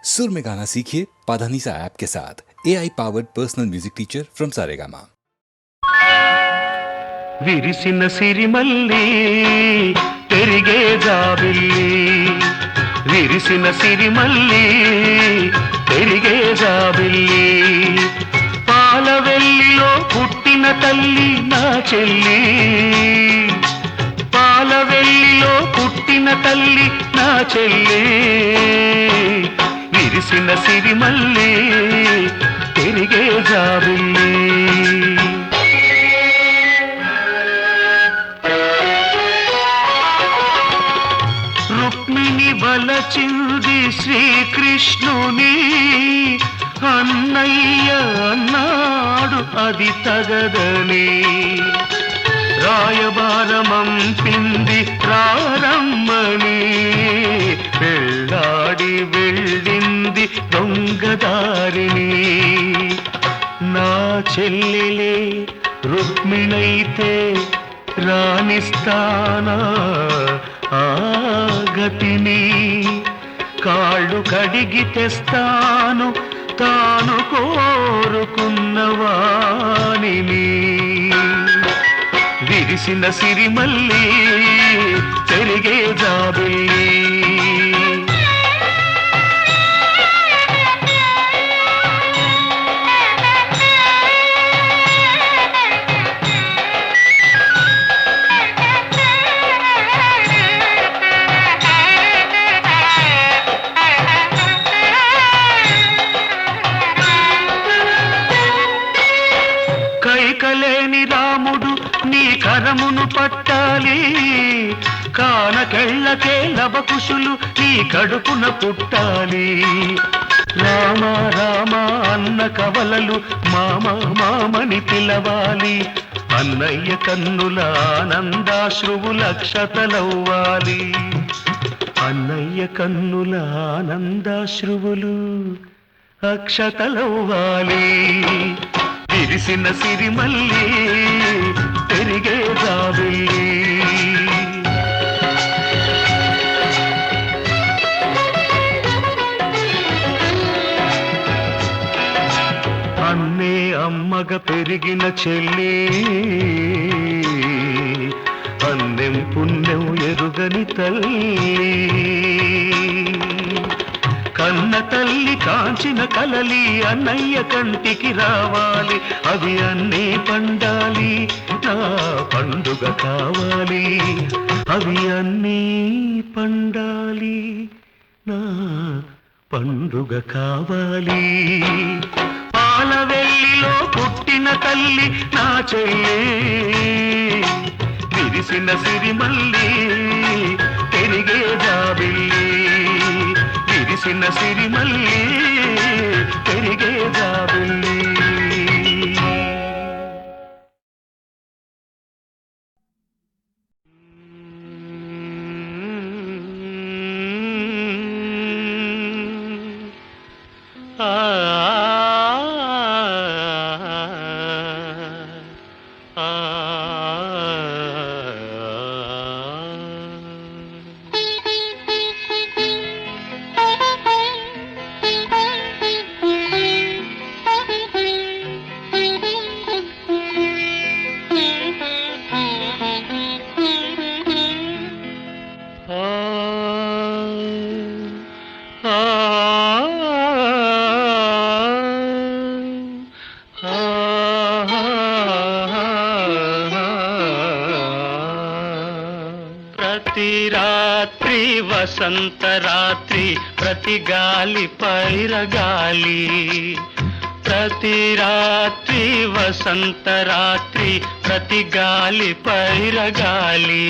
सुर में गाना सीखिए पाधानीसा ऐप के साथ AI powered personal music teacher from Saregama. విరిసిన సిరిమల్లి పెరిగే జాబిల్లి విరిసిన సిరిమల్లి పెరిగే జాబిల్లి పాలవెల్లిలో పుట్టిన తల్లి నా చెల్లి పాలవెల్లిలో పుట్టిన తల్లి నా చెల్లి విరిసిన సిరిమల్లి పెరిగే జాబిల్లి వలచింది శ్రీకృష్ణుని అన్నయ్య అన్నాడు అది తగదని రాయబారమంపింది రారమ్మని పెళ్ళాడి వెళ్ళింది దొంగదారిని నా చెల్లెలే రుక్మిణైతే రాణిస్తానా ఆ గతిని కాళ్ళు కడిగి తెస్తాను తాను కోరుకున్న వాణిని విరిసిన సిరిమల్లి పెరిగే జాబిల్లి కైకలేని రాముడు నీ కరమును పట్టాలి కానకెళ్ళకే లవకుశులు నీ కడుపున పుట్టాలి రామ రామ అన్న కవలలు మామ మామని పిలవాలి అన్నయ్య కన్నుల ఆనందాశ్రువులు అక్షతలవ్వాలి అన్నయ్య కన్నుల ఆనందాశ్రువులు అక్షతలవ్వాలి విరిసిన సిరిమల్లి పెరిగే జాబిల్లి అన్నే అమ్మగా పెరిగిన చెల్లి అన్నెం పుణ్యం ఎరుగని తల్లి కన్న తల్లి కాంచిన కలలి అన్నయ్య కంటికి రావాలి అవి అన్నీ పండాలి నా పండుగ కావాలి అవి అన్నీ పండాలి నా పండుగ కావాలి పాలవెల్లిలో పుట్టిన తల్లి నా చెల్లి విరిసిన సిరిమల్లి పెరిగే జాబిల్లి విరిసిన సిరిమల్లి పెరిగే జాబిల్లి ప్రతి రాత్రి వసంత రాత్రి ప్రతి గాలి పైరగాలి ప్రతి రాత్రి వసంత రాత్రి ప్రతి గాలి పైరగాలి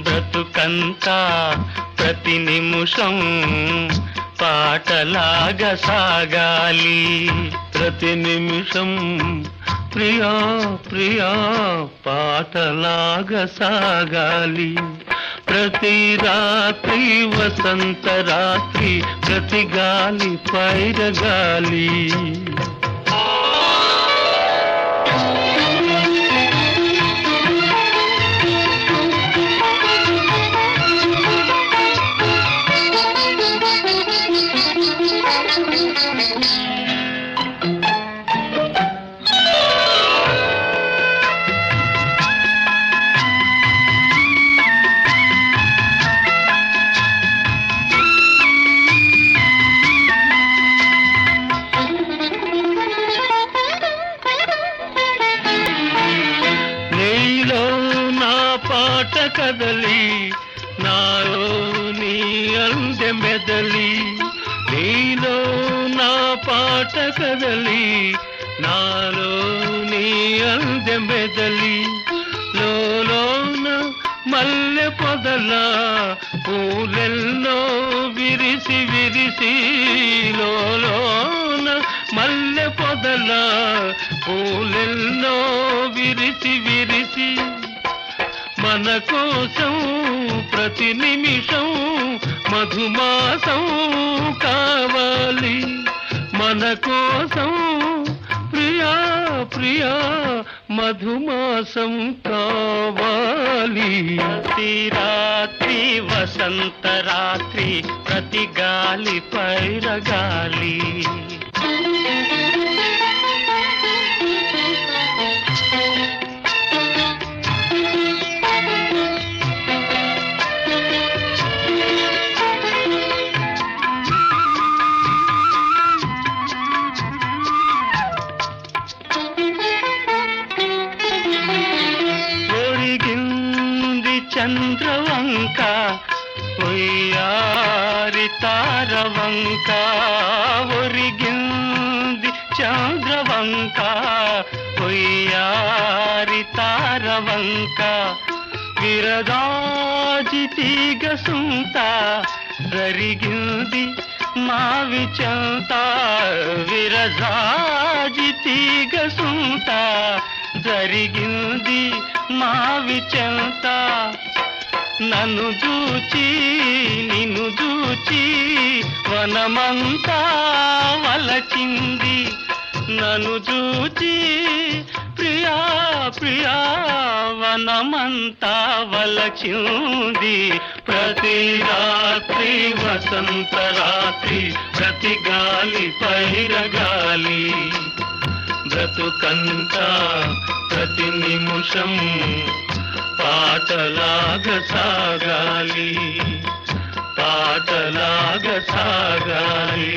బ్రతుకంతా ప్రతి నిమిషం పాటలాగా సాగాలి ప్రతి నిమిషం ప్రియా ప్రియా పాటలాగా సాగాలి ప్రతి రాత్రి వసంత రాత్రి ప్రతి గాలి పైరగాలి కదలి నాలో నీ అందె మెదలి నీలో నా పాట కదలి నాలో నీ అందె మెదలి లోన మల్లె పొదల పూలెల్లో విరిసి విరిసి లోన మల్లె పొదల పూలెల్లో విరిసి విరిసి మన కోసం ప్రతి నిమిషం మధుమాసం కావాలి మన కోసం ప్రియా ప్రియా మధుమాసం కావాలి ప్రతి రాత్రి వసంత రాత్రి ప్రతి గాలి పైరగాలి చంద్రవంక ఒయ్యారి తారవంక ఒరిగింది చంద్రవంక ఒయ్యారి తారవంక విరదాజి తీగ సుంత రరిగింది మావి చెంత విరజాజి తీగ సుంత జరిగింది మావి చెంత నన్ను చూచి నిన్ను చూచి వనమంతా వలచింది నన్ను చూచి ప్రియా ప్రియా వనమంతా వలచింది ప్రతి రాత్రి వసంత రాత్రి ప్రతి గాలి పైరగాలి బ్రతుకంతా ప్రతి నిమిషం పాటలాగ సాగాలి పాటలాగ సాగాలి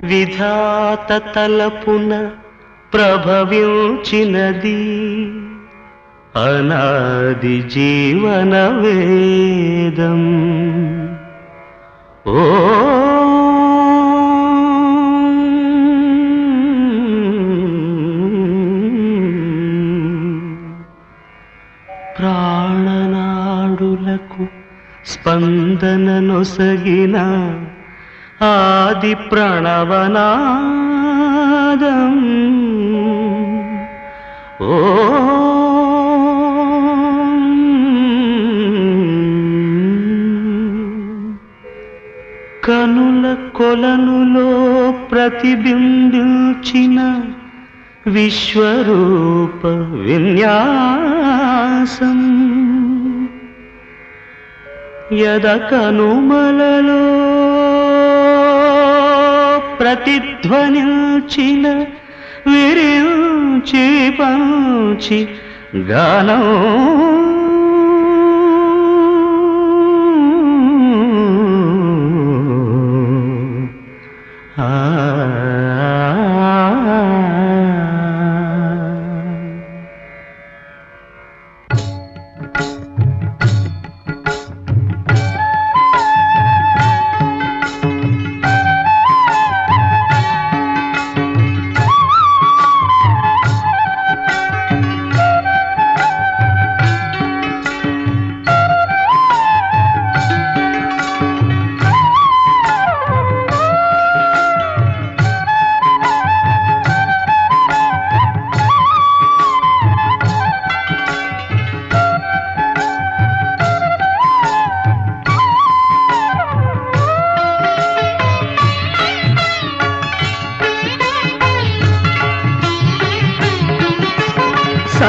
విధాత తలపున ప్రభవించినది అనాది జీవన వేదం ఓ ప్రాణనాడులకు స్పందన నొసగిన ఆది ప్రణవనాదం ఓ కనుల కొలనులో ప్రతిబింబించిన విశ్వరూప విన్యాసం యద కనుమలలో ప్రతిధ్వనించిన విరించి పంచి గానం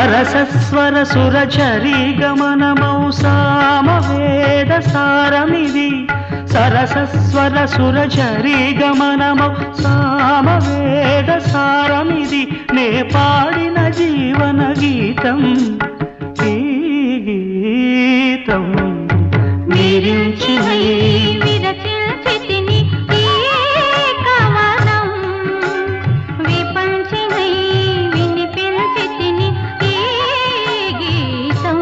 సరసస్వర సురచరీ గమనమౌ సామవేద సారమిది సరసస్వర సురచరీ గమనమౌ సామవేద సారమిది నే పాడిన జీవన గీతం ఈ గీతం మీరించిన విరచిల్చితిని ఈ కవనం విపంచినై వినిపించితిని ఈ గీతం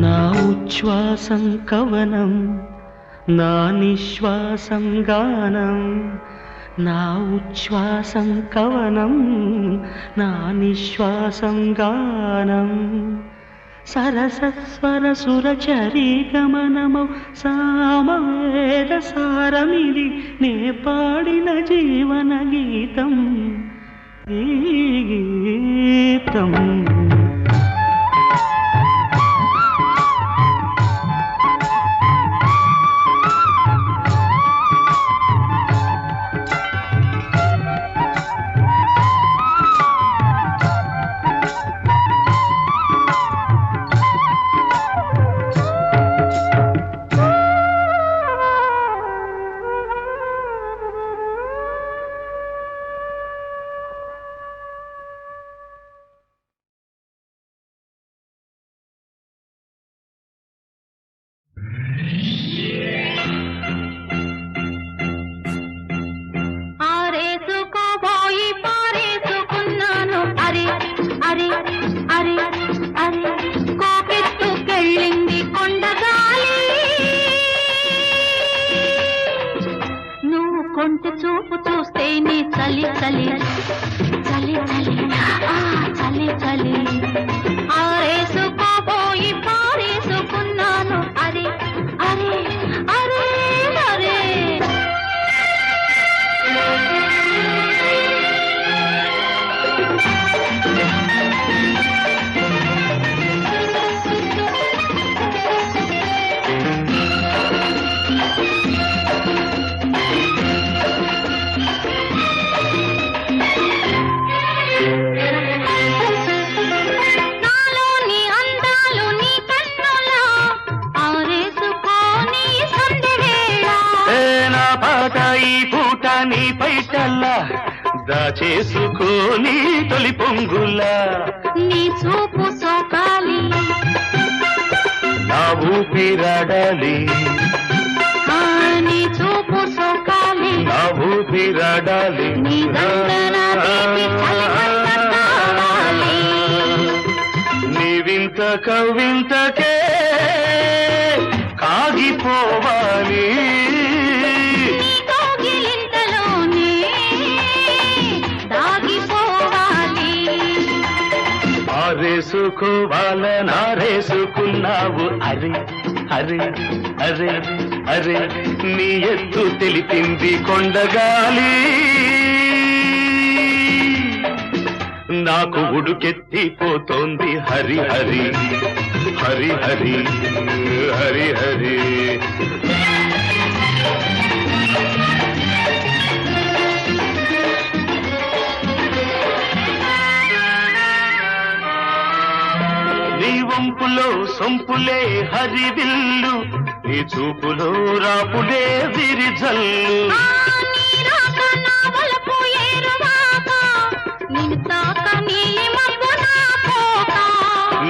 నా ఉచ్ఛ్వాసం కవనం నా నిశ్వాసం గానం నా ఉచ్ఛ్వాసం కవనం నా నిశ్వాసం గానం సరసస్వర సురచరీ గమనమౌ సామవేద సారమిది నే పాడిన జీవన గీతం ఈ గీతం మాట ఈ పూట నీ పైటల్లా దాచేసుకోని తొలి పొంగులా నీ చూపు సోకాలి నా ఊపిరాడాలి నీ చూపు సోకాలి నా ఊపిరాడాలి నీ దండన తీపి చలిమంట కావాలి. నీవింత కవింతకే కాగిపోవాలి నీ కౌగిలింతలోనే దాగిపోవాలి. ఆరేసుకోవాలనారేసుకున్నావు అరే అరే అరే అరే నీ ఎత్తు తెలిపింది కొండగాలి నాకు ఉడుకెత్తిపోతోంది హరి హరి హరి హరి హరి హరి నీ వంపులో సొంపులే హరివిల్లు నీ చూపులో రాపులే విరిజల్లు నీ రాక నా వలపు ఏరువాక నిన్ను తాక నీలి మబ్బు నా పోక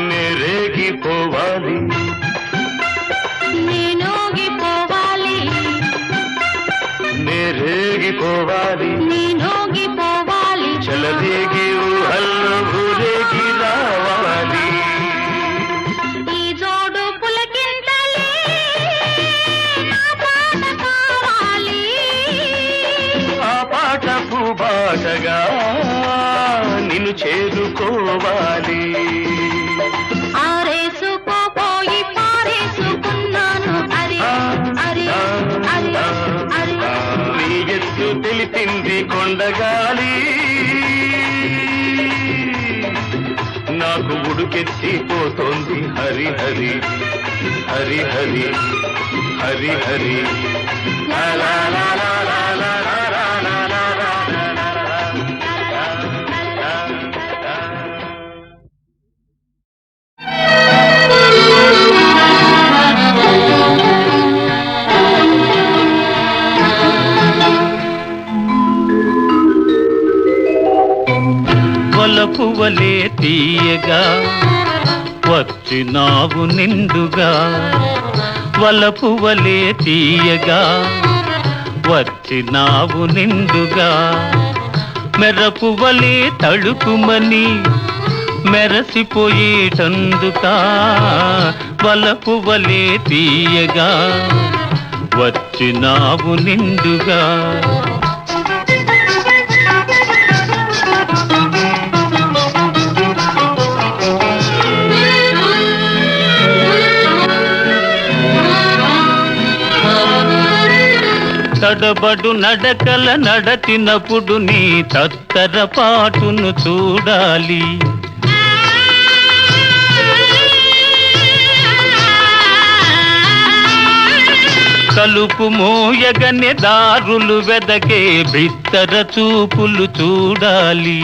నేరేగిపోవాలి నేనోగిపోవాలి నేరేగిపోవాలి నేనోగిపోవాలి చలదేగి ఊహల్లో ఊరేగి రావాలి ఈ జోడు పులకింతలే నా పాట కావాలి. ఆ పాట పూబాటగా నిన్ను చేరుకోవాలి ఆరేసుకోపోయి పారేసుకున్నాను అరే అరే అరే అరే నీ ఎత్తు తెలిపింది కొండగాలి నాకు ఉడుకెత్తిపోతోంది హరి హరి హరి హరి హరి హరి లా లా లా లా లా లా లా లా లా లా వలపువలే తీయగా వచ్చినావు నిండుగా వలపువలే తీయగా వచ్చినావు నిండుగా మెరపువలే తడుకుమని మెరసిపోయేటందుకా వలపువలే తీయగా వచ్చినావు నిండుగా తడబడు నడకల నడచినప్పుడు నీ తత్తర పాటును చూడాలి కలుపు మోయగనే దారులు వెదకే బిత్తర చూపులు చూడాలి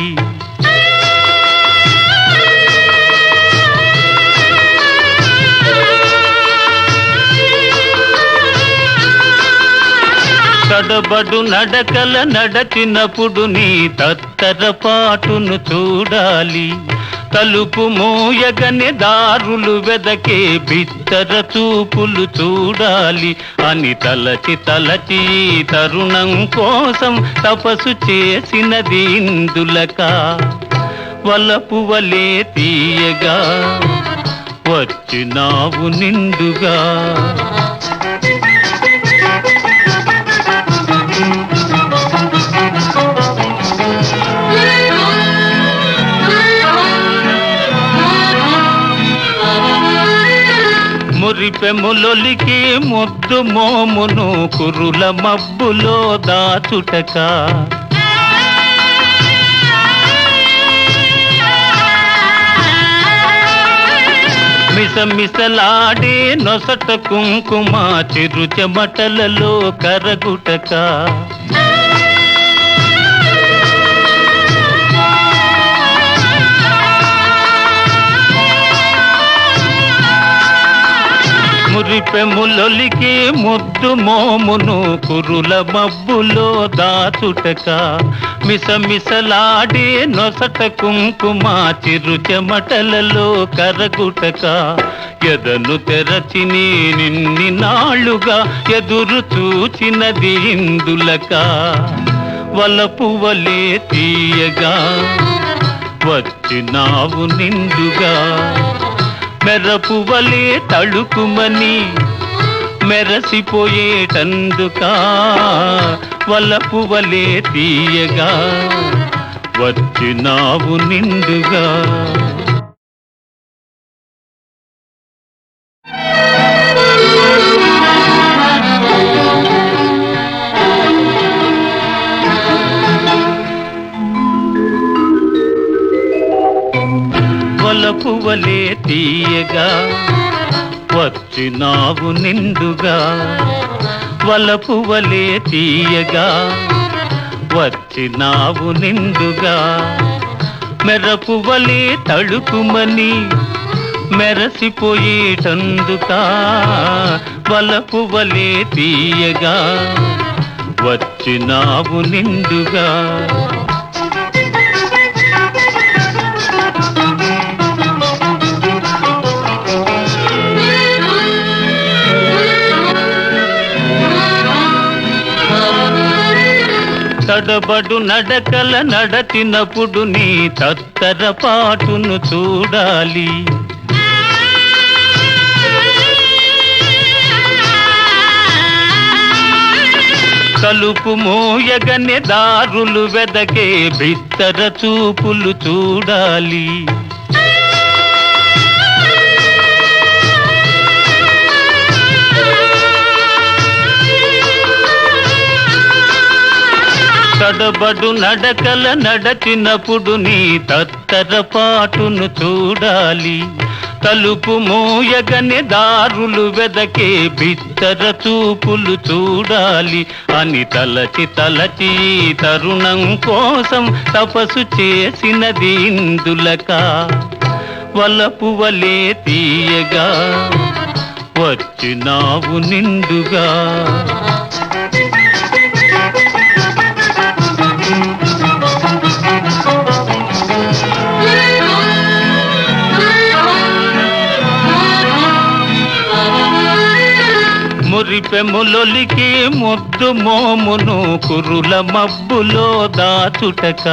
తడబడు నడకల నడచినప్పుడు నీ తత్తర పాటును చూడాలి తలుపు మోయగనే దారులు వెదకే బిత్తర చూపులు చూడాలి అని తలచి తలచి తరుణం కోసం తపస్సు చేసినది ఇందులక వలపువలే తీయగా వచ్చినావు నిండుగా మురిపెములొలికి ముద్దు మోమును కురుల మబ్బులో దాచుటక మిసమిసలాడే నొసట కుంకుమ చిరు చెమటలలో కరగుటక మురిపెములొలికి ముద్దు మోమును కురుల మబ్బులో దాచుటక మిసమిసలాడే నొసట కుంకుమ చిరు చెమటలలో కరగుటక ఎదను తెరచి నిన్ని నాళ్ళుగా ఎదురు చూచినది ఇందులక వలపు వలే తీయగా వచ్చినావు నిండుగా మెరపు వలే తళుకుమని మెరసిపోయేటందుకా వలపు వలే తీయగా వచ్చినావు నిండుగా వలపు వలే తీయగా వచ్చినావు నిండుగా వలపు వలే తీయగా వచ్చినావు నిండుగా మెరపు వలే తళుకుమని మెరసిపోయేటందుకా వలపు వలే తీయగా వచ్చినావు నిండుగా తడబడు నడకల నడచినప్పుడు నీ తత్తర పాటును చూడాలి కలుపు మోయగనే దారులు వెదకే బిత్తర చూపులు చూడాలి తడబడు నడకల నడచినప్పుడు నీ తత్తర పాటును చూడాలి తలుపు మోయగనే దారులు వెదకే బిత్తర చూపులు చూడాలి అని తలచి తలచి తరుణం కోసం తపస్సు చేసినది ఇందులక వలపు వలే తీయగా వచ్చినావు నిండుగా మురిపెములొలికి ముద్దు మోమును కురుల మబ్బులో దాచుటక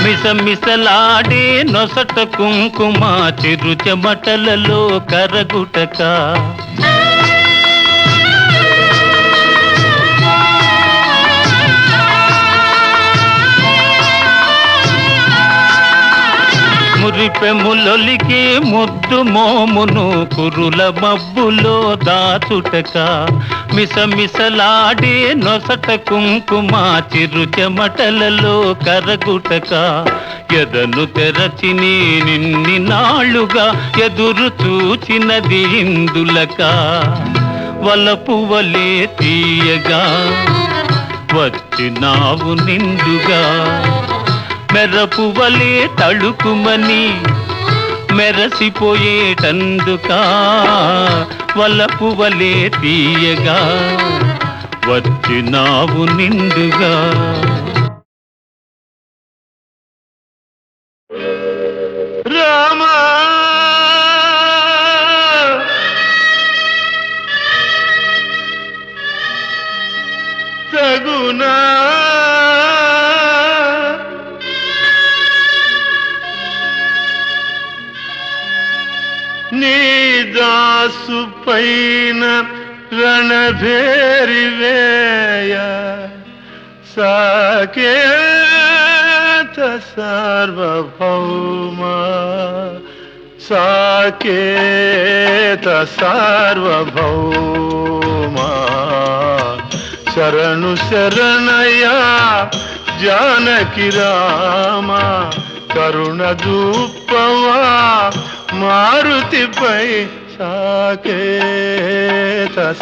మిసమిసలాడే నొసట కుంకుమ చిరు చెమటలలో కరగుటక మురిపెములొలికి ముద్దు మోమును కురుల మబ్బులో దాచుటక మిసమిసలాడే నొసట కుంకుమ చిరు చెమటలలో కరగుటక ఎదను తెరచి నిన్ని నాళ్ళుగా ఎదురు చూచినది ఇందులక వలపు వలే తీయగా వచ్చినావు నిండుగా మెరపు వలే తళుకుమని మెరసిపోయేటందుకా వలపు వలే తీయగా వచ్చినావు నిండుగా రామా తగునా నీ దాసు పైన రణభేరి వేయ సాకేత సార్వభౌమ సాకేత సార్వభౌమ శరణు శరణయ జానకి రామ కరుణ దూపవా మారుతిపై సాకేత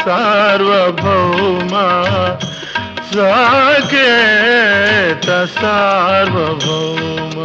సార్వభౌమ సాకేత సార్వభౌమ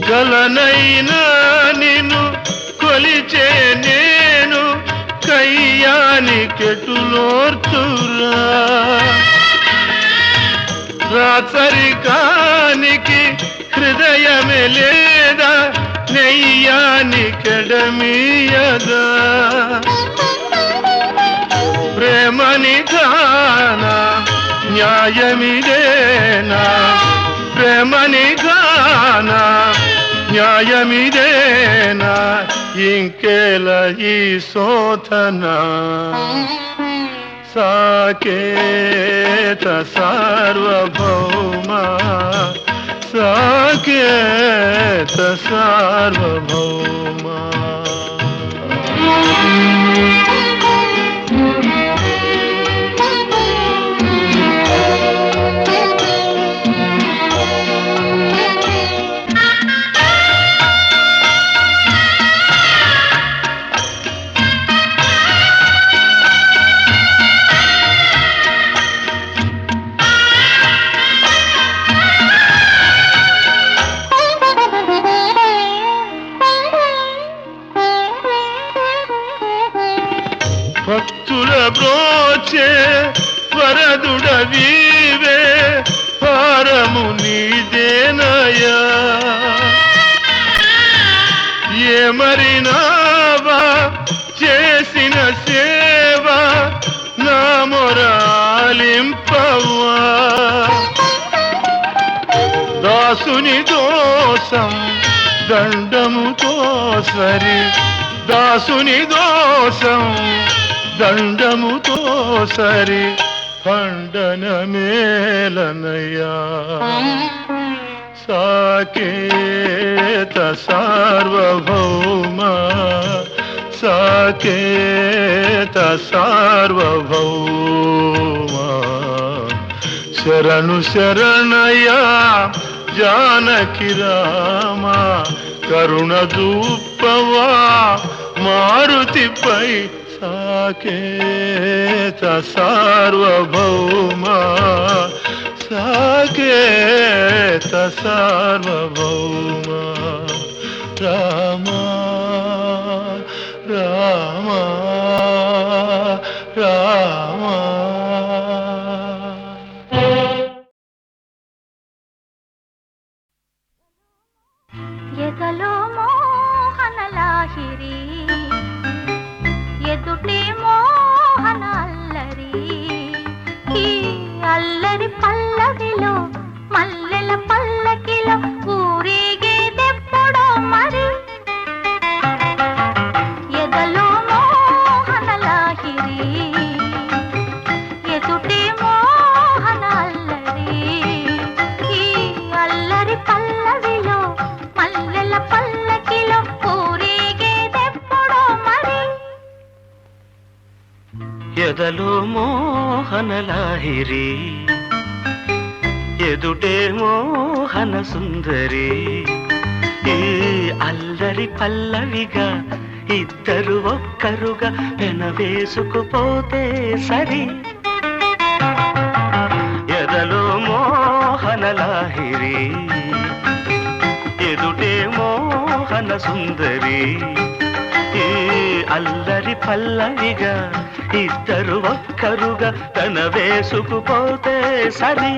కలనైనా నిన్ను కొలిచే నేను కయ్యానికెటులోర్చురా రాచరికానికి హృదయమే లేదా నెయ్యానికెడమీయదా ప్రేమని గానా న్యాయమిదేనా ప్రేమని గానా న్యాయమిదేనా ఇంకేల ఈ శోధన సాకేత సార్వభౌమ సాకేత సార్వభౌమ భక్తుల బ్రోచే వరదుడవీవే భారము నీదేనయా ఏమరినావా చేసిన సేవ నా మొరాలింపవా దాసుని దోషం దండముతో సరి దాసుని దోషం దండముతో సరి ఖండనమేలనయ్యా సాకేత సార్వభౌమ సాకేత సార్వభౌమ శరణు శరణయ్యా జానకి రామ కరుణ దూపవా మారుతిపై సాకేత సార్వభౌమ సాకేత సార్వభౌమ రామ రామ రామ ఎదలో మోహన లాహిరి ఎదుటే మోహన అల్లరి ఈ అల్లరి పల్లవిలో మల్లెల పల్లకిలో ఊరేగేదెప్పుడో మరి ఎదలో మోహన లాహిరి ఎదుటే మోహన అల్లరి ఈ అల్లరి పల్లవిలో మల్లెల పల్లకిలో ఊరేగేదెప్పుడో మరి ఎదలో మోహన లాహిరి ఎదుటే మోహన సుందరి ఈ అల్లరి పల్లవిగా ఇద్దరు ఒక్కరుగా పెనవేసుకుపోతే సరి ఎదలో మోహన లాహిరి ఎదుటే మోహన సుందరి ఈ అల్లరి పల్లవిగా ఇద్దరు ఒక్కరుగా తన వేసుకుపోతే సరి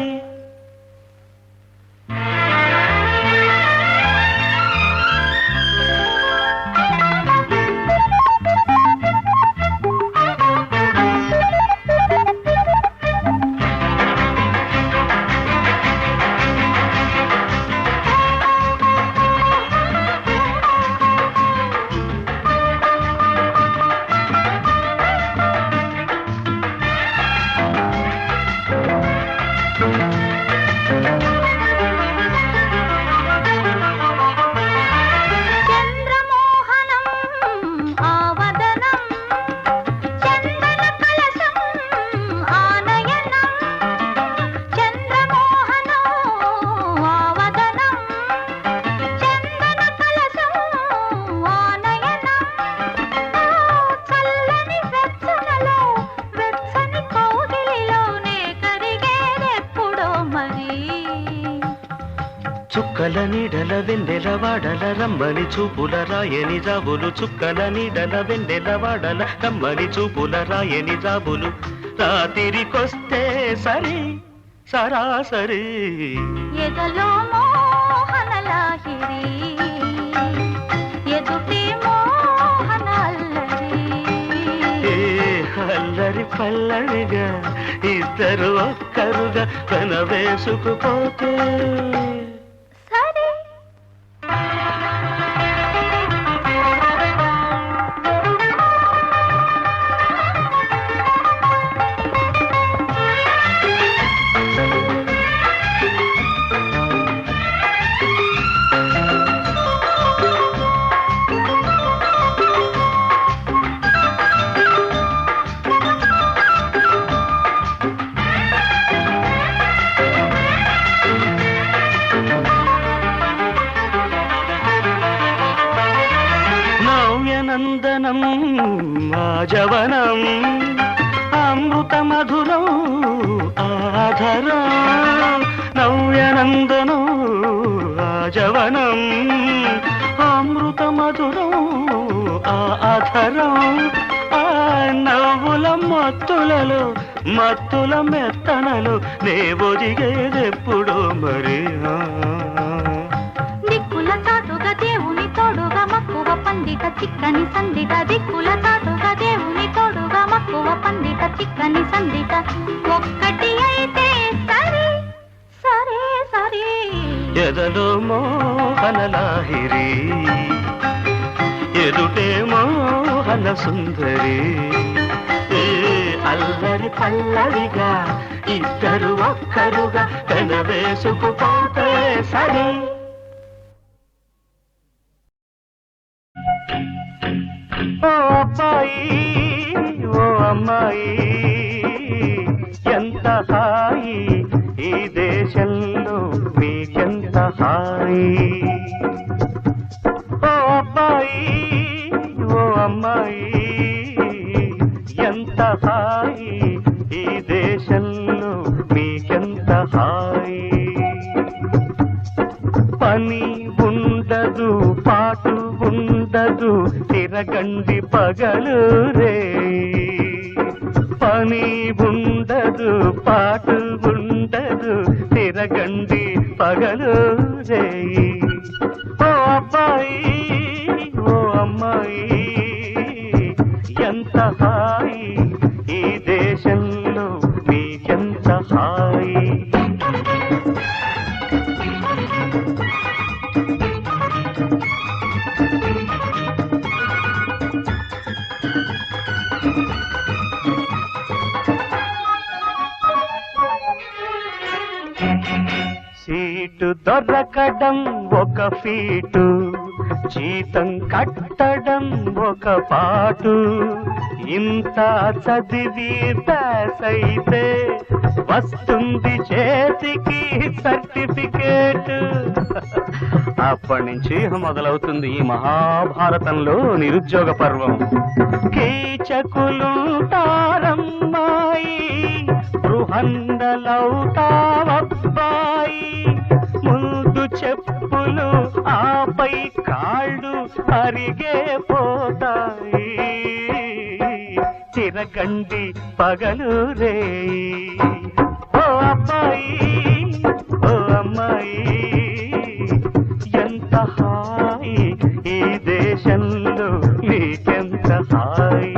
చుక్కల నీడల వెన్నెల వాడల రమ్మని చూపుల రాయని జాబులు చుక్కల నీడల వెన్నెల వాడల రమ్మని చూపుల రాయని జాబులు రాత్రికొస్తే సరి సరాసరి ఎదలో మోహన లాహిరి ఎదుటే మోహన అల్లరి అల్లరి పల్లరిగా ఇద్దరు ఒక్కరుగా తన వేసుకుపోతే సరే నందనం ఆజవనం అమృత మధురం ఆధరం నవ్యనందనం ఆజవనం అమృత మధురం ఆధరం ఆ నవ్వుల మత్తులలో మత్తుల మెత్తనలు నే ఒదిగేదెప్పుడు మరి దిక్కుల చాటుగా దేవుని తోడుగా మక్కువ పండిత చిక్కని సందిట దిక్కుల చాటుగా దేవుని తోడుగా మక్కువ పండిత చిక్కని సందిట ఒక్కటి అయితే సరే సరే సరే ఎదలో మోహన లాహిరి ఎదుటే మోహన సుందరి అల్లరి పల్లరిగా ఇద్దరు ఒక్కరుగా తన వేసుకుపోతే సరే ఓ అబ్బాయి ఓ అమ్మాయి ఎంత హాయి ఈ దేశంలో మీకెంత హాయి ఓ అబ్బాయి ఓ అమ్మాయి ఎంత హాయి ఈ దేశంలో మీకెంత హాయి పని ఉండదు పాటు ఉండదు తిరగండి పగలు రే పని ఉండదు పాటు ఉండదు తిరగండి పగలు రే ఓ అబ్బాయి ఓ అమ్మాయి ఎంత హాయి ఈ దేశంలో మీకెంత హాయి సీటు దొరకడం ఒక ఫీటు జీతం కట్టడం ఒక పాటు ఇంత చదివి పాస్ అయితే వస్తుంది చేతికి సర్టిఫికేట్ అప్పటి నుంచి మొదలవుతుంది ఈ మహాభారతంలో నిరుద్యోగ పర్వం కీచకులుంటారమ్మాయి బృహండలవుతావబ్బాయి ముందు చెప్పులు ఆపై కాళ్ళు అరిగే పోతాయి తిరగండి పగలు రే ఓ అబ్బాయి ఓ అమ్మాయి ఎంత హాయి ఈ దేశంలో నీకెంత హాయి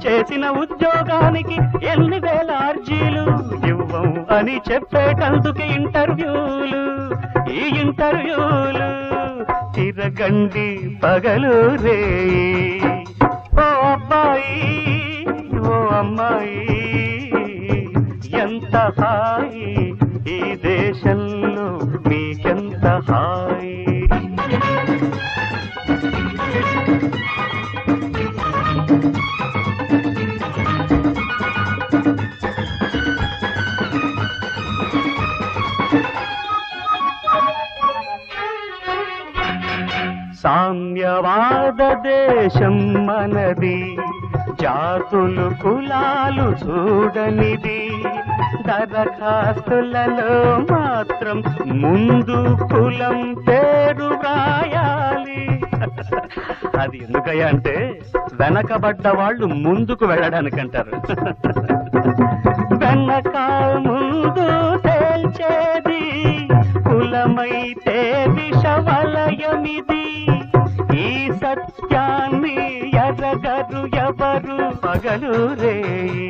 చేసిన ఉద్యోగానికి ఎన్ని వేల అర్జీలు ఇవ్వం అని చెప్పేటందుకు ఇంటర్వ్యూలు ఈ ఇంటర్వ్యూలు తిరగండి పగలు రే ఓ అబ్బాయి ఓ అమ్మాయి ఎంత హాయి ఈ దేశంలో మీకెంత హాయి మతవాద దేశం మనది, జాతులు కులాలు చూడనిది, దరఖాస్తులలో మాత్రం ముందు కులం పేరు వ్రాయాలి. అది ఎందుకయ్యా అంటే వెనకబడ్డ వాళ్ళు ముందుకు వెళ్ళడానికంటారు. వెనక ముందు తేల్చేది కులమైతే విషవలయమిది. ఈ సత్యాన్ని ఎరగరు ఎవరు పగలు రేయి.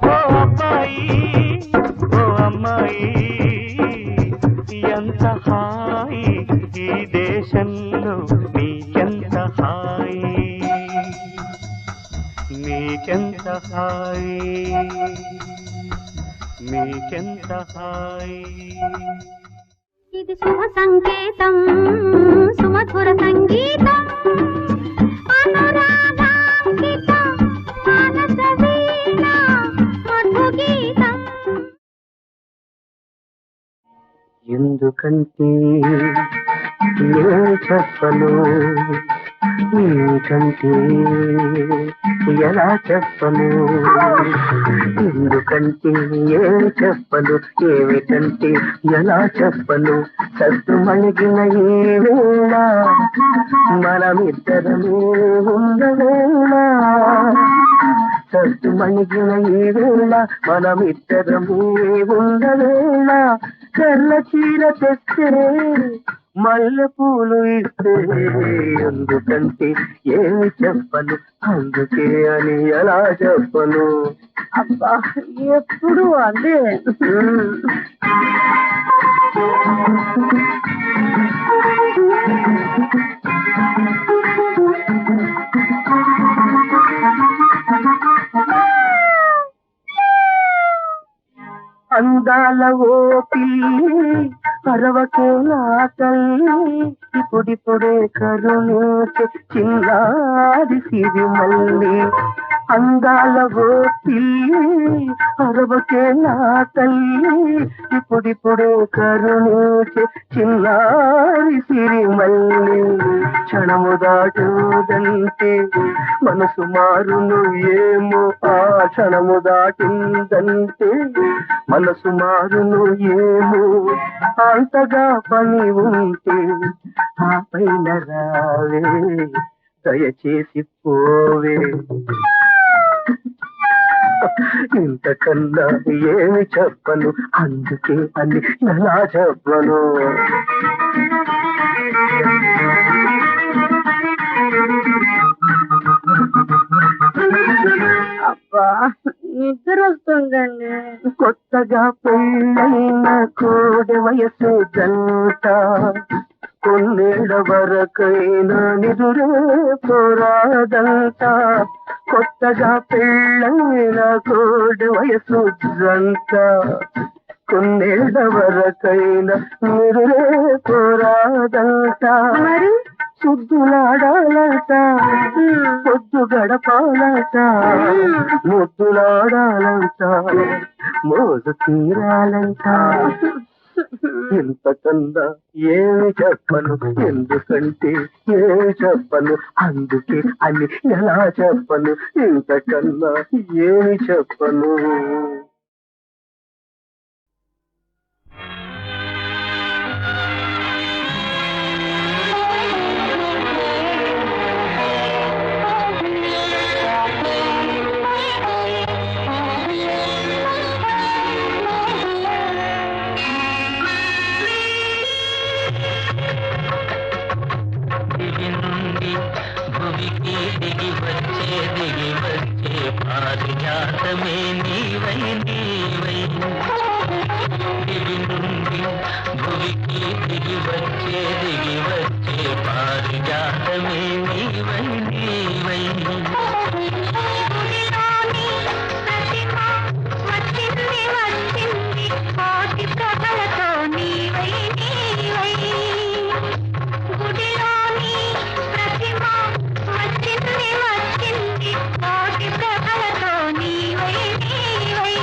ఓ అమ్మాయి ఓ అమ్మాయి, ఎంత హాయి ఈ దేశంలో నీకెంత హాయి, నీకెంత హాయి, నీకెంత హాయి. ఇది శుభ సంకేతం, సుమధుర సంగీతం, అనురాగాంకిత మానస వీణ మధుగీతం. ఎందుకంటే ఏ చెప్పను, నీకంటే ఎలా చెప్పను. ఎందుకంటే ఏ చెప్పను, ఏమిటంటే ఎలా చెప్పను. సత్తు మణిగిన ఈ వేళ మనమిద్దరమే ఉండవేళ. సత్తు మణిగిన ఈ వేళ మనమిద్దరమే ఉండవేళ. కళ్ళ చీర తెస్తే మల్లె పూలు ఇస్తే ఎందుకంటే ఏమి చెప్పను, అందుకే అని ఎలా చెప్పను. అబ్బా ఎప్పుడు అదే. అందాల ఓ పిల్లి అరవకే నా తల్లి, ఇప్పుడిప్పుడే కరుణించే చిన్నారి సిరి మల్లి. అందాల ఓ పిల్లి అరవకే నా తల్లి, ఇప్పుడిప్పుడే కరుణించే చిన్నారి సిరి మల్లి. క్షణము దాటుదంటే మనసు మారును ఏమో, ఆ క్షణము దాటిందంటే మనసు మారును ఏమో. అంతగా పని ఉంటే ఆ పైన రావే, దయచేసి పోవే. ఇంతకన్నా ఏమి చెప్పను, అందుకే అని ఎలా చెప్పను. అబ్బా నిద్ర వస్తుందండి. కొత్తగా పెళ్ళైన కోడి వయసు జంట కొన్నేళ్ల వరకైనా నిదురే పోరాదంట. కొత్తగా పెళ్ళైన కోడి వయసు జంట కొన్నేళ్ల వరకైనా నిదురే పోరాదంట. మరి సుద్దులాడాలంట, పొద్దు గడపాలంట, ముద్దులాడాలంట, మోజు తీరాలంట. ఇంతకన్నా ఏమి చెప్పను, ఎందుకంటే ఏమి చెప్పను, అందుకే అని ఎలా చెప్పను. ఇంతకన్నా ఏమి చెప్పను. పారిజాతమే నీవై నీవై, దివి నుండి భువికి దిగి వచ్చే పారిజాతమే నీవై నీవై.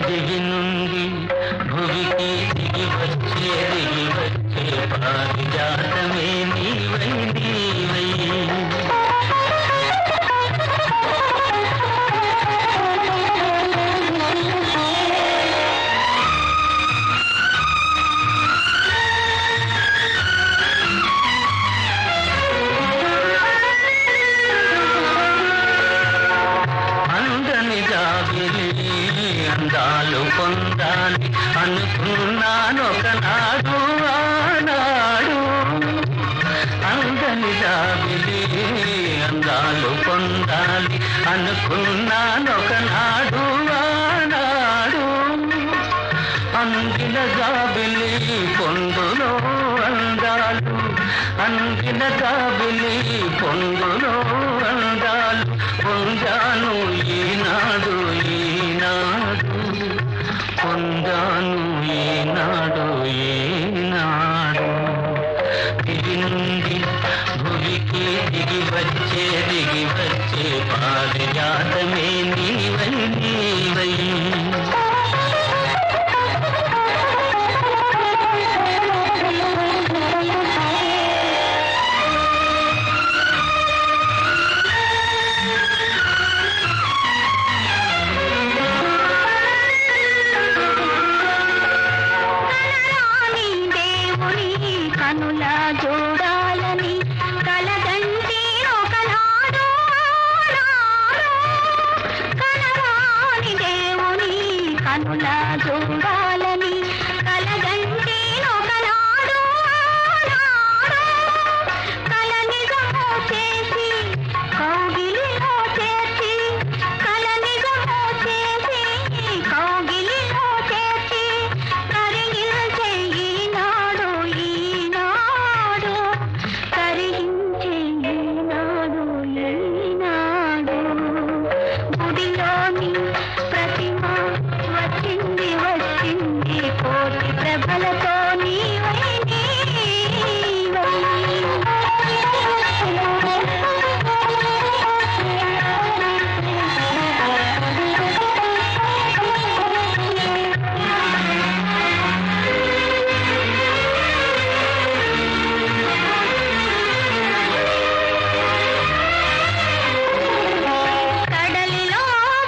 దిగి నుండి భువికి దిగి వచ్చే పొందాలి అనుకున్నానొకనాడు ఆనాడు అందని జాబిలి అందాలు పొందాలి అనుకున్నానొకనాడు ఆనాడు అందిన జాబిలి పొందులో అందాలు అందిన జాబిలి పొందులో అందాలు పొందాను ఈనాడు ఈనాడు పొందాను ఈనాడు ఈనాడు దిగి నుండి భువికి దిగి వచ్చే పారిజాతమే నీవై నీవై కనరాని దేవుని కనుల చూడాలని కలగంటి ఒకనాడు ఆనాడు. కనరాని దేవుని కనుల చూడాలని కలగంటి ఒకనాడు ఆనాడు. కల నిజము చేసి కౌగిలిలో చేర్చి కల నిజము చేసి కౌగిలిలో చేర్చి కరిగించే ఈనాడు ఈనాడు కరిగించే ఈనాడు ఈనాడు గుడిలోని ప్రతిమ వచ్చింది వచ్చింది కోటి ప్రభలతో నీవై కడలిలో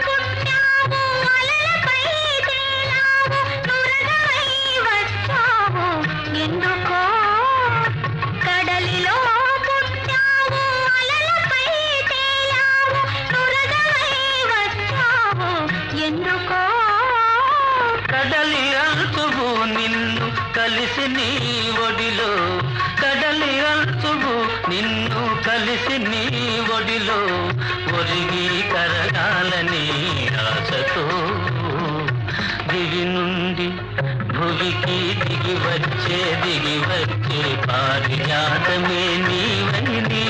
పుట్టావు అలలపై తేలావు నురగమై వచ్చావు ఎందుకో కడలిలో పుట్టావు అలలపై తేలావు నురగమై వచ్చావు ఎందుకో కడలి అంచువు నిన్ను కలిసి నీ ఒడిలో కడలి అంచువు నిన్ను కలిసి నీ ఒడిలో ఒరిగి కరగాలని ఆశతో దివి నుండి భువికి దిగి వచ్చే పారిజాతమే నీవై నీ